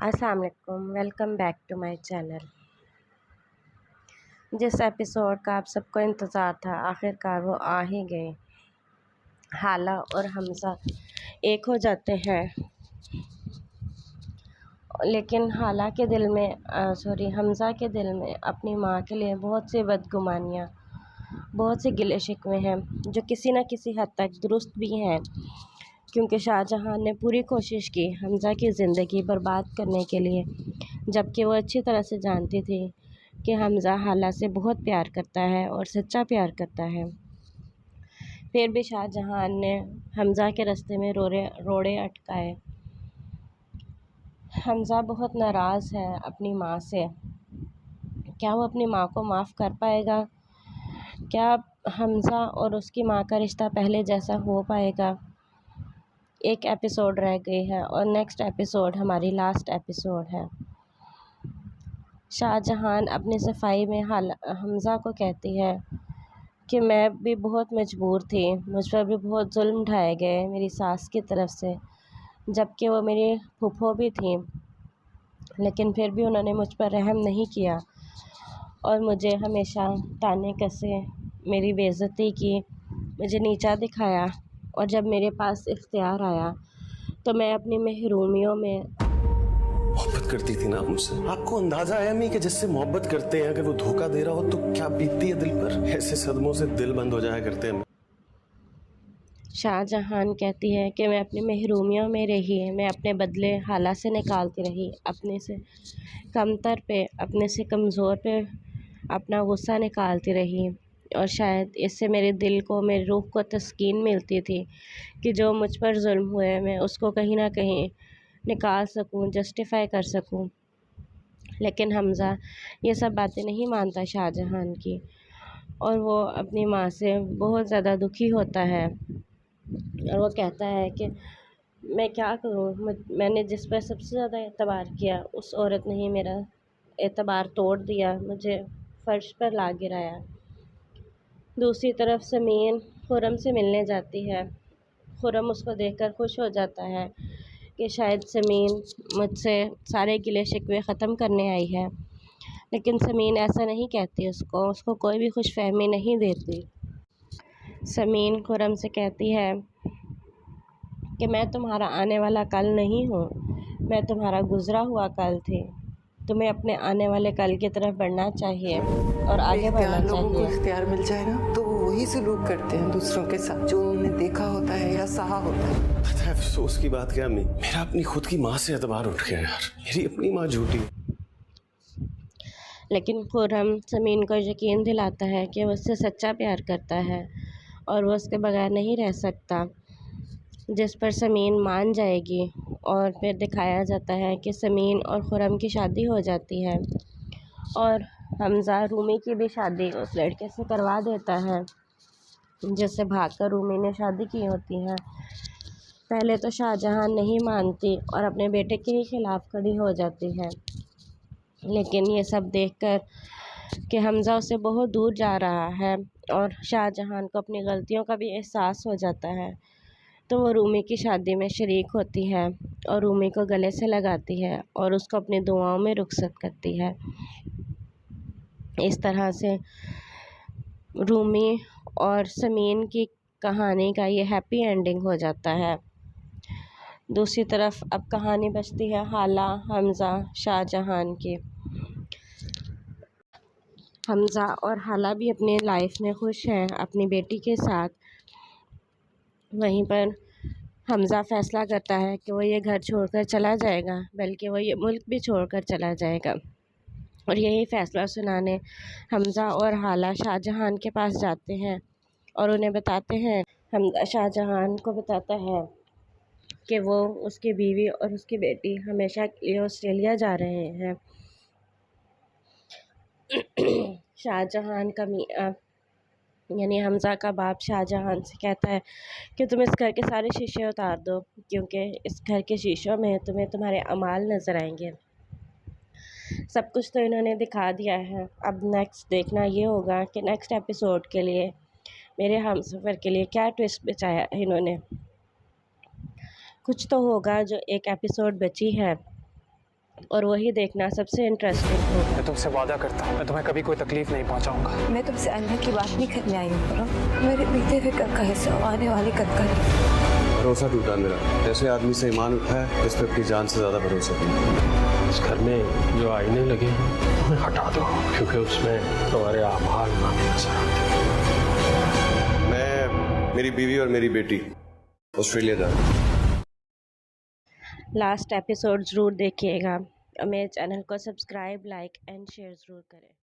अस्सलाम वालेकुम, welcome back to my channel. जिस एपिसोड का आप सबको इंतज़ार था, आखिरकार वो आ ही गए। हाला और हमज़ा एक हो जाते हैं, लेकिन हाला के दिल में हमज़ा के दिल में अपनी माँ के लिए बहुत सी बदगुमानियाँ, बहुत से गिले शिकवे हैं जो किसी न किसी हद तक दुरुस्त भी हैं, क्योंकि शाहजहां ने पूरी कोशिश की हमज़ा की ज़िंदगी बर्बाद करने के लिए, जबकि वो अच्छी तरह से जानती थी कि हमज़ा हाला से बहुत प्यार करता है और सच्चा प्यार करता है। फिर भी शाहजहां ने हमज़ा के रास्ते में रोड़े अटकाए। हमज़ा बहुत नाराज़ है अपनी माँ से। क्या वो अपनी माँ को माफ़ कर पाएगा? क्या हमज़ा और उसकी माँ का रिश्ता पहले जैसा हो पाएगा? एक एपिसोड रह गई है और नेक्स्ट एपिसोड हमारी लास्ट एपिसोड है। शाहजहां अपनी सफाई में हमज़ा को कहती है कि मैं भी बहुत मजबूर थी, मुझ पर भी बहुत जुल्म ढाए गए मेरी सास की तरफ से, जबकि वो मेरी फूफो भी थी, लेकिन फिर भी उन्होंने मुझ पर रहम नहीं किया और मुझे हमेशा ताने कसे, मेरी बेइज्जती की, मुझे नीचा दिखाया। और जब मेरे पास इख्तियार आया तो मैं अपनी महरूमियों में मोहब्बत करती थी ना आप मुझसे। आपको अंदाजा आया नहीं कि जिससे मोहब्बत करते हैं अगर वो धोखा दे रहा हो तो क्या बीतती है दिल पर। ऐसे सदमों से दिल बंद हो जाया करते हैं। शाहजहां कहती है कि मैं अपनी महरूमियों में रही, मैं अपने बदले हाला से निकालती रही, अपने से कमतर पे, अपने से कमज़ोर पे अपना गुस्सा निकालती रही, और शायद इससे मेरे दिल को, मेरी रूह को तस्कीन मिलती थी कि जो मुझ पर जुल्म हुए मैं उसको कहीं ना कहीं निकाल सकूं, जस्टिफाई कर सकूं। लेकिन हमज़ा ये सब बातें नहीं मानता शाहजहां की, और वो अपनी माँ से बहुत ज़्यादा दुखी होता है और वो कहता है कि मैं क्या करूं, मैंने जिस पर सबसे ज़्यादा एतबार किया उस औरत ने ही मेरा एतबार तोड़ दिया, मुझे फर्श पर ला गिराया। दूसरी तरफ समीन खुर्रम से मिलने जाती है। खुर्रम उसको देखकर खुश हो जाता है कि शायद समीन मुझसे सारे गिले शिकवे ख़त्म करने आई है, लेकिन समीन ऐसा नहीं कहती, उसको कोई भी खुशफहमी नहीं देती। समीन खुर्रम से कहती है कि मैं तुम्हारा आने वाला कल नहीं हूँ, मैं तुम्हारा गुज़रा हुआ कल थी। तुम्हें अपने आने वाले कल की तरफ बढ़ना चाहिए और आगे बढ़ना लोगों को चाहिए। इख्तियार मिल जाए ना तो वो वही सलूक करते हैं दूसरों के साथ जो उन्होंने देखा होता है या सहा होता है। पता है अफसोस की बात क्या अम्मी, मेरा अपनी खुद की माँ से एतबार उठ गया यार। मेरी अपनी माँ झूठी। लेकिन खुर्रम समीन को यकीन दिलाता है कि वो उससे सच्चा प्यार करता है और वो उसके बगैर नहीं रह सकता, जिस पर समीन मान जाएगी। और फिर दिखाया जाता है कि समीन और खुर्रम की शादी हो जाती है और हमज़ा रूमी की भी शादी उस लड़के से करवा देता है जिससे भागकर रूमी ने शादी की होती है। पहले तो शाहजहां नहीं मानती और अपने बेटे के ही खिलाफ खड़ी हो जाती है, लेकिन ये सब देखकर कि हमज़ा उससे बहुत दूर जा रहा है और शाहजहां को अपनी गलतियों का भी एहसास हो जाता है, तो वो रूमी की शादी में शरीक होती है और रूमी को गले से लगाती है और उसको अपनी दुआओं में रुखसत करती है। इस तरह से रूमी और समीन की कहानी का ये हैप्पी एंडिंग हो जाता है। दूसरी तरफ अब कहानी बचती है हाला, हमज़ा, शाहजहां की। हमज़ा और हाला भी अपनी लाइफ में खुश हैं अपनी बेटी के साथ। वहीं पर हमज़ा फ़ैसला करता है कि वो ये घर छोड़कर चला जाएगा, बल्कि वो ये मुल्क भी छोड़कर चला जाएगा। और यही फ़ैसला सुनाने हमज़ा और हाला शाहजहां के पास जाते हैं और उन्हें बताते हैं, हम शाहजहां को बताता है कि वो, उसकी बीवी और उसकी बेटी हमेशा के लिए ऑस्ट्रेलिया जा रहे हैं। शाहजहां का यानी हमज़ा का बाप शाहजहां से कहता है कि तुम इस घर के सारे शीशे उतार दो, क्योंकि इस घर के शीशों में तुम्हें तुम्हारे अमाल नज़र आएंगे। सब कुछ तो इन्होंने दिखा दिया है, अब नेक्स्ट देखना ये होगा कि नेक्स्ट एपिसोड के लिए मेरे हमसफ़र के लिए क्या ट्विस्ट बचाया है इन्होंने। कुछ तो होगा जो एक एपिसोड बची है और वही देखना सबसे इंटरेस्टिंग होगा। मैं तुमसे वादा करता हूँ मैं तुम्हें कभी कोई तकलीफ नहीं पहुँचाऊंगा। मैं तुमसे अंदर की बात नहीं करने आई हूँ परम। मेरे बीते हुए कल का हिस्सा आने वाले कल का नहीं। भरोसा टूटा मेरा। ऐसे आदमी से ईमान उठा है जिस पे अपनी जान से ज्यादा भरोसा है। इस घर में जो आईने लगे हैं उन्हें हटा दो, क्योंकि उसमें तुम्हारे आभार नामे नजर आते हैं। मैं, मेरी बीवी और मेरी बेटी ऑस्ट्रेलिया जा रहे हैं। लास्ट एपिसोड ज़रूर देखिएगा। मेरे चैनल को सब्सक्राइब, लाइक एंड शेयर ज़रूर करें।